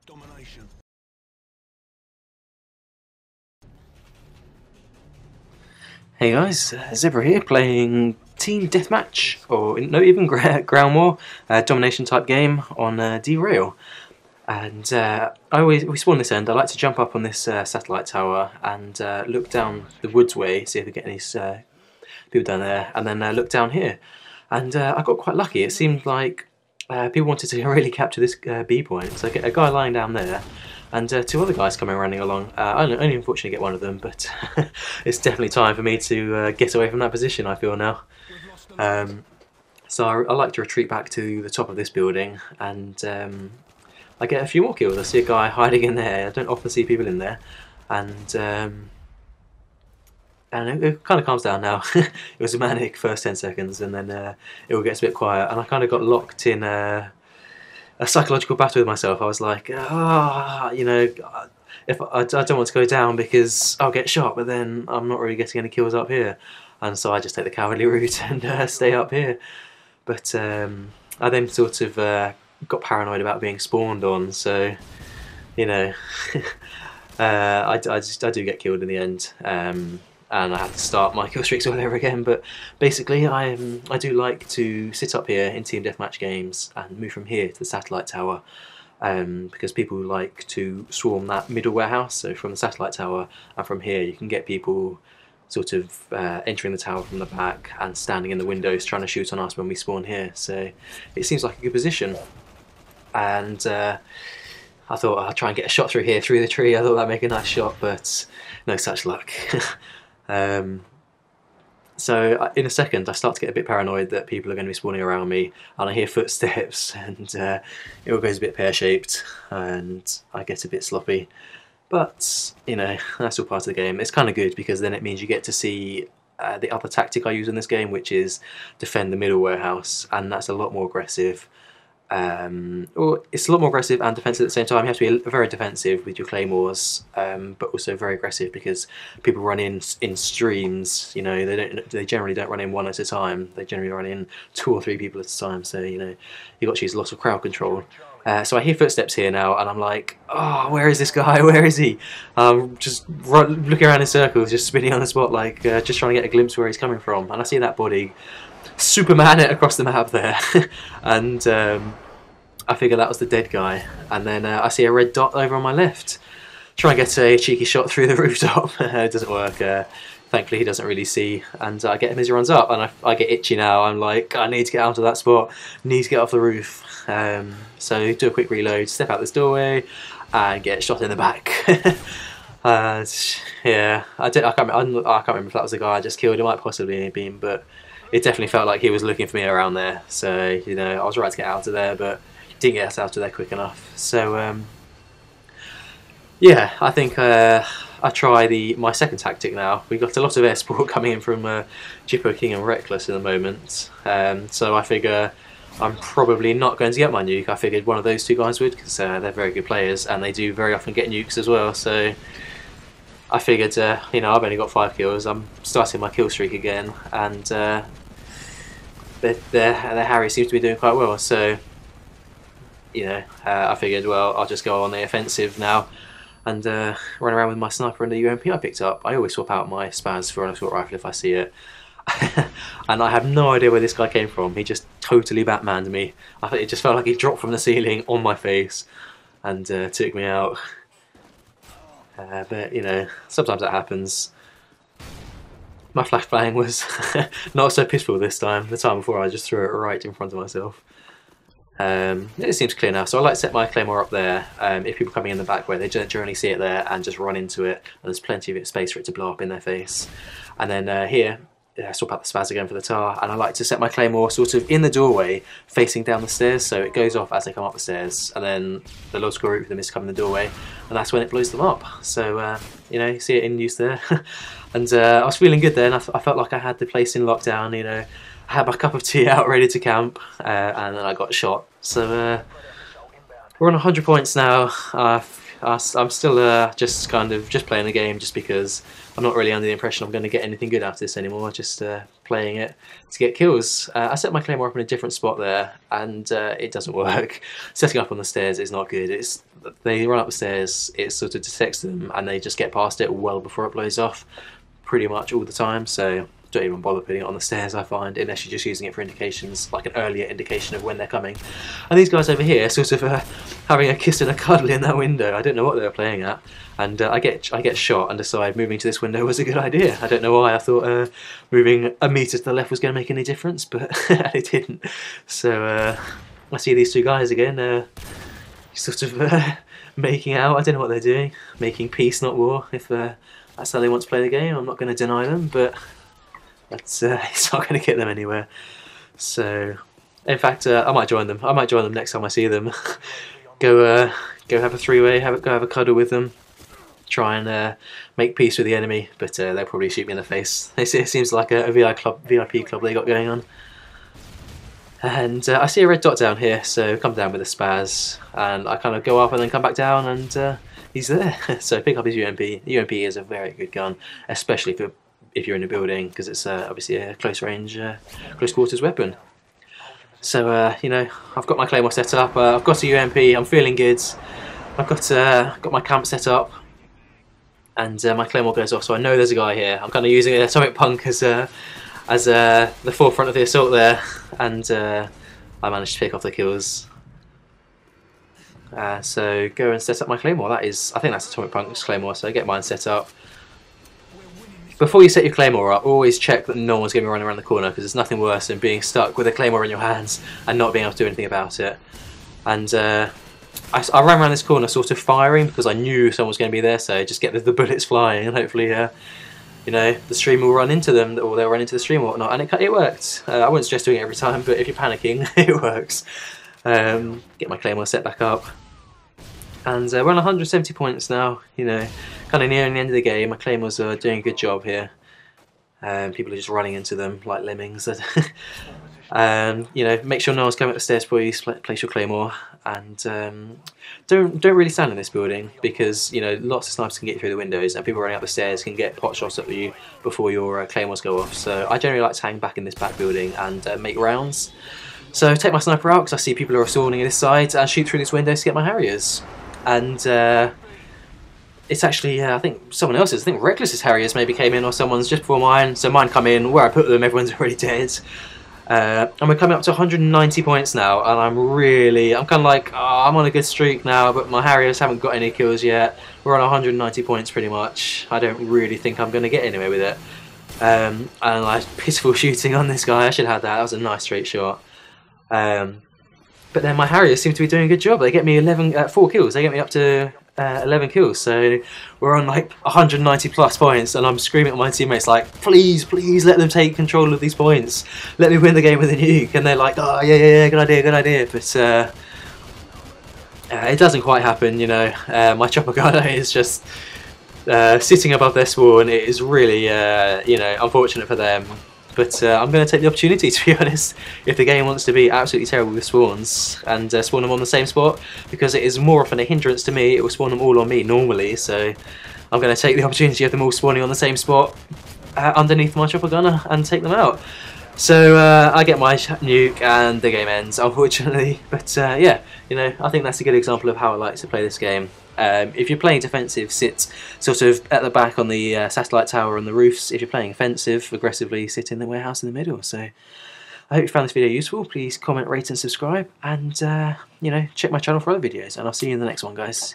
Domination. Hey guys, Zebra here playing Team Deathmatch, or no, even Groundwar, domination type game on Derail. And we spawn this end. I like to jump up on this satellite tower and look down the woods way, see if we get any people down there, and then look down here. And I got quite lucky. It seemed like people wanted to really capture this B point. So I get a guy lying down there, and two other guys coming running along. I only unfortunately get one of them, but it's definitely time for me to get away from that position, I feel now. So I like to retreat back to the top of this building, and I get a few more kills. I see a guy hiding in there. I don't often see people in there, and it kind of calms down now. It was a manic first 10 seconds, and then it all gets a bit quiet, and I kind of got locked in a psychological battle with myself. I was like, you know, if I don't want to go down because I'll get shot, but then I'm not really getting any kills up here, and so I just take the cowardly route and stay up here. But I then sort of got paranoid about being spawned on, so you know, I do get killed in the end. And I have to start my Killstreaks all over again, but basically I do like to sit up here in Team Deathmatch games and move from here to the satellite tower, because people like to swarm that middle warehouse. So from the satellite tower and from here you can get people sort of entering the tower from the back and standing in the windows trying to shoot on us when we spawn here. So it seems like a good position, and I thought I'll try and get a shot through here, through the tree. I thought that'd make a nice shot, but no such luck. So in a second I start to get a bit paranoid that people are going to be spawning around me, and I hear footsteps, and it all goes a bit pear-shaped and I get a bit sloppy. But you know, that's all part of the game. It's kind of good because then it means you get to see the other tactic I use in this game, which is defend the middle warehouse, and that's a lot more aggressive. Or it's a lot more aggressive and defensive at the same time. You have to be very defensive with your claymores, but also very aggressive because people run in streams. You know, they generally don't run in one at a time. They generally run in 2 or 3 people at a time. So you know, you've got to use a lot of crowd control. So I hear footsteps here now, and I'm like, oh, where is this guy? Where is he? Just looking around in circles, just spinning on the spot, like just trying to get a glimpse where he's coming from. And I see that body Superman it across the map there, and I figure that was the dead guy. And then I see a red dot over on my left. Try and get a cheeky shot through the rooftop. It doesn't work. Thankfully he doesn't really see, and I get him as he runs up, and I get itchy now. I'm like, I need to get out of that spot, need to get off the roof. So do a quick reload, step out this doorway, and get shot in the back. Yeah, I can't remember if that was the guy I just killed. It might possibly have been, but it definitely felt like he was looking for me around there. So you know, I was right to get out of there, but didn't get us out of there quick enough. So yeah, I think I try my second tactic now. We've got a lot of air support coming in from Jippo King and Reckless in the moment, so I figure I'm probably not going to get my nuke. I figured one of those two guys would, because they're very good players and they do very often get nukes as well. So I figured, you know, I've only got 5 kills. I'm starting my kill streak again, and the Harriers seems to be doing quite well. So you know, I figured, well, I'll just go on the offensive now and run around with my sniper and the UMP I picked up. I always swap out my spaz for an assault rifle if I see it. And I have no idea where this guy came from. He just totally Batmaned me. I thought it just felt like he dropped from the ceiling on my face and took me out. But you know, sometimes that happens. My flashbang was not so peaceful this time. The time before I just threw it right in front of myself. It seems clear now, so I like to set my claymore up there. If people are coming in the back way, they don't generally see it there and just run into it, and there's plenty of space for it to blow up in their face. And then here, swap out the spaz again for the tar, and I like to set my claymore sort of in the doorway facing down the stairs, so it goes off as they come up the stairs, and then the logical route for them is to come in the doorway, and that's when it blows them up. So you know, you see it in use there. And I was feeling good then. I felt like I had the place in lockdown. You know, I had my cup of tea out ready to camp, and then I got shot. So we're on 100 points now. I I'm still just playing the game just because I'm not really under the impression I'm going to get anything good out of this anymore. Just playing it to get kills. I set my claymore up in a different spot there, and it doesn't work. Setting up on the stairs is not good. They run up the stairs, it sort of detects them, and they just get past it well before it blows off, pretty much all the time. So don't even bother putting it on the stairs, I find, unless you're just using it for indications, like an earlier indication of when they're coming. And these guys over here, sort of having a kiss and a cuddle in that window. I don't know what they were playing at, and I get shot and decide moving to this window was a good idea. I don't know why I thought moving a metre to the left was going to make any difference, but it didn't. So I see these two guys again, sort of making out. I don't know what they're doing, making peace, not war. If that's how they want to play the game, I'm not going to deny them, but it's not going to get them anywhere. So, in fact, I might join them. I might join them next time I see them. Go have a three-way, go have a cuddle with them. Try and make peace with the enemy, but they'll probably shoot me in the face. It seems like a VIP club they got going on. And I see a red dot down here, so come down with a spaz, and I kind of go up and then come back down, and he's there. So pick up his UMP. The UMP is a very good gun, especially if you're in a building, because it's obviously a close range, close quarters weapon. So you know, I've got my claymore set up. I've got a UMP. I'm feeling good. I've got my camp set up, and my claymore goes off. So I know there's a guy here. I'm kind of using Atomic Punk as the forefront of the assault there, and I managed to pick off the kills. So go and set up my claymore. I think that's Atomic Punk's claymore. So get mine set up. Before you set your claymore up, always check that no one's going to be running around the corner, because there's nothing worse than being stuck with a claymore in your hands and not being able to do anything about it. And I ran around this corner sort of firing because I knew someone was going to be there, so just get the bullets flying, and hopefully you know, the stream will run into them, or they'll run into the stream or whatnot, and it worked. I wouldn't suggest doing it every time, but if you're panicking, it works. Get my claymore set back up. And we're on 170 points now, you know, kind of nearing the end of the game. My claymores are doing a good job here. People are just running into them like lemmings. You know, make sure no one's coming up the stairs before you place your claymore, and don't really stand in this building, because you know lots of snipers can get you through the windows, and people running up the stairs can get pot shots at you before your claymores go off. So I generally like to hang back in this back building and make rounds. So take my sniper out, because I see people are spawning in this side, and shoot through this window to get my Harriers. And it's actually, I think someone else's, I think Reckless's Harriers maybe came in, or someone's just before mine. So mine come in, where I put them, everyone's already dead. And we're coming up to 190 points now, and I'm kind of like, oh, I'm on a good streak now, but my Harriers haven't got any kills yet. We're on 190 points pretty much. I don't really think I'm going to get anywhere with it. And like pitiful shooting on this guy. I should have had that. That was a nice straight shot. But then my Harriers seem to be doing a good job. They get me 4 kills. They get me up to 11 kills. So we're on like 190 plus points, and I'm screaming at my teammates like, please, please let them take control of these points. Let me win the game with a nuke. And they're like, oh yeah, good idea. But it doesn't quite happen, you know. My chopper gunner is just sitting above their spawn. It is really, you know, unfortunate for them. But I'm going to take the opportunity, to be honest, if the game wants to be absolutely terrible with spawns, and spawn them on the same spot, because it is more often a hindrance to me. It will spawn them all on me normally, so I'm going to take the opportunity of them all spawning on the same spot underneath my chopper gunner and take them out. So I get my nuke and the game ends, unfortunately. But yeah, you know, I think that's a good example of how I like to play this game. If you're playing defensive, sit sort of at the back on the satellite tower on the roofs. If you're playing offensive, aggressively sit in the warehouse in the middle. So I hope you found this video useful. Please comment, rate and subscribe, and you know, check my channel for other videos, and I'll see you in the next one, guys.